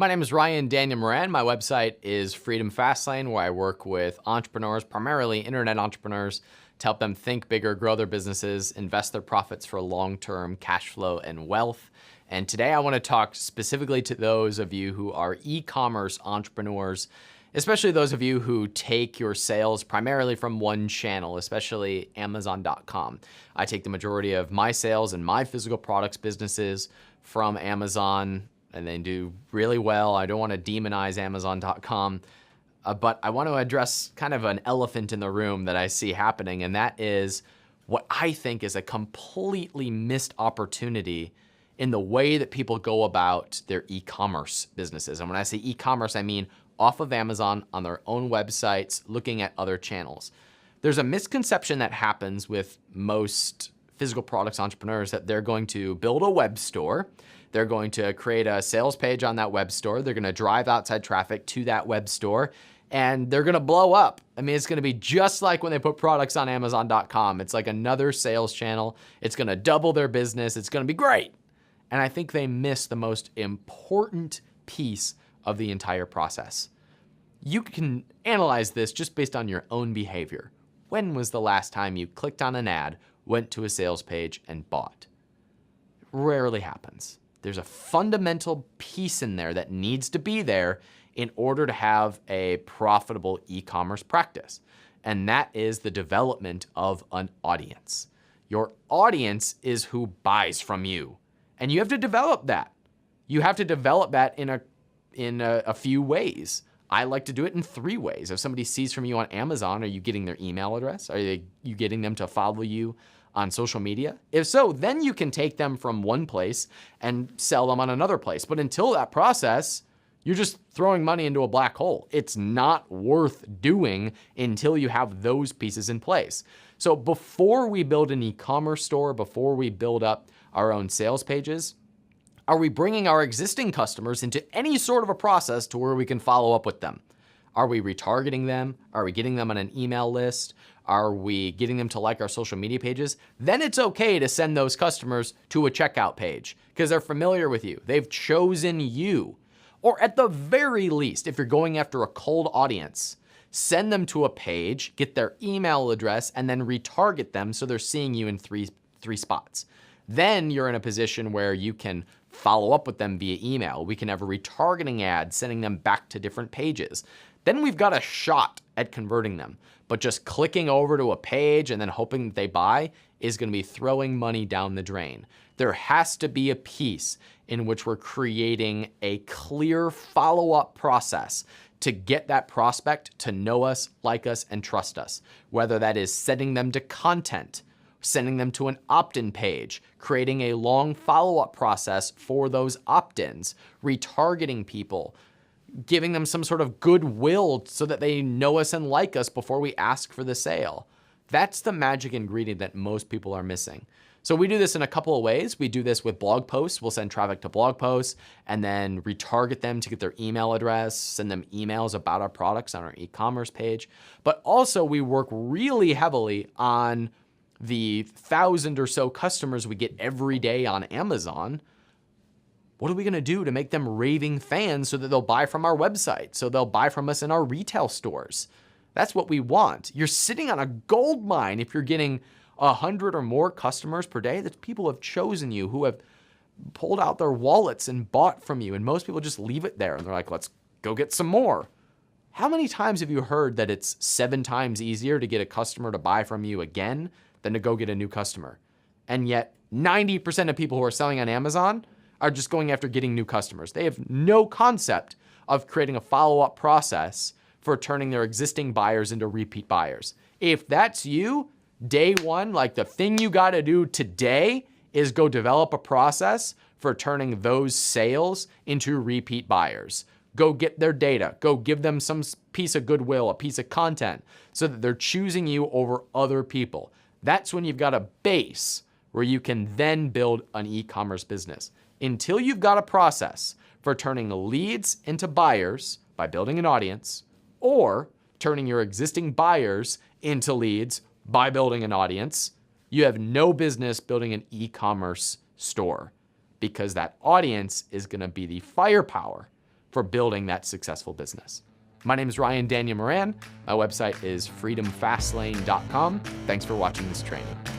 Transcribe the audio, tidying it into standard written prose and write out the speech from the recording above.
My name is Ryan Daniel Moran. My website is Freedom Fastlane, where I work with entrepreneurs, primarily internet entrepreneurs, to help them think bigger, grow their businesses, invest their profits for long-term cash flow and wealth. And today I want to talk specifically to those of you who are e-commerce entrepreneurs, especially those of you who take your sales primarily from one channel, especially Amazon.com. I take the majority of my sales and my physical products businesses from Amazon, and they do really well. I don't want to demonize Amazon.com, but I want to address kind of an elephant in the room that I see happening, and that is what I think is a completely missed opportunity in the way that people go about their e-commerce businesses. And when I say e-commerce, I mean off of Amazon on their own websites, looking at other channels. There's a misconception that happens with most physical products entrepreneurs that they're going to build a web store. They're going to create a sales page on that web store. They're going to drive outside traffic to that web store, and they're going to blow up. I mean, it's going to be just like when they put products on Amazon.com. It's like another sales channel. It's going to double their business. It's going to be great. And I think they miss the most important piece of the entire process. You can analyze this just based on your own behavior. When was the last time you clicked on an ad, went to a sales page, and bought? It rarely happens. There's a fundamental piece in there that needs to be there in order to have a profitable e-commerce practice, and that is the development of an audience. Your audience is who buys from you, and you have to develop that. You have to develop that in a few ways. I like to do it in 3 ways. If somebody sees from you on Amazon, are you getting their email address? Are you getting them to follow you on social media? If so, then you can take them from one place and sell them on another place. But until that process, you're just throwing money into a black hole. It's not worth doing until you have those pieces in place. So before we build an e-commerce store, before we build up our own sales pages, are we bringing our existing customers into any sort of a process to where we can follow up with them? Are we retargeting them? Are we getting them on an email list? Are we getting them to like our social media pages? Then it's okay to send those customers to a checkout page because they're familiar with you. They've chosen you. Or at the very least, if you're going after a cold audience, send them to a page, get their email address, and then retarget them so they're seeing you in three spots. Then you're in a position where you can follow up with them via email. We can have a retargeting ad sending them back to different pages. Then we've got a shot at converting them. But just clicking over to a page and then hoping that they buy is going to be throwing money down the drain. There has to be a piece in which we're creating a clear follow-up process to get that prospect to know us, like us, and trust us. Whether that is sending them to content, sending them to an opt-in page, creating a long follow-up process for those opt-ins, retargeting people, giving them some sort of goodwill so that they know us and like us before we ask for the sale. That's the magic ingredient that most people are missing. So we do this in a couple of ways. We do this with blog posts. We'll send traffic to blog posts and then retarget them to get their email address, send them emails about our products on our e-commerce page. But also we work really heavily on the 1,000 or so customers we get every day on Amazon. What are we going to do to make them raving fans so that they'll buy from our website, so they'll buy from us in our retail stores? That's what we want. You're sitting on a gold mine if you're getting 100 or more customers per day. That people have chosen you, who have pulled out their wallets and bought from you. And most people just leave it there and they're like, let's go get some more. How many times have you heard that it's 7 times easier to get a customer to buy from you again than to go get a new customer? And yet 90% of people who are selling on Amazon are just going after getting new customers. They have no concept of creating a follow-up process for turning their existing buyers into repeat buyers. If that's you, day one, like the thing you got to do today is go develop a process for turning those sales into repeat buyers. Go get their data. Go give them some piece of goodwill, a piece of content, so that they're choosing you over other people. That's when you've got a base where you can then build an e-commerce business. Until you've got a process for turning leads into buyers by building an audience, or turning your existing buyers into leads by building an audience, you have no business building an e-commerce store, because that audience is going to be the firepower for building that successful business. My name is Ryan Daniel Moran. My website is freedomfastlane.com. Thanks for watching this training.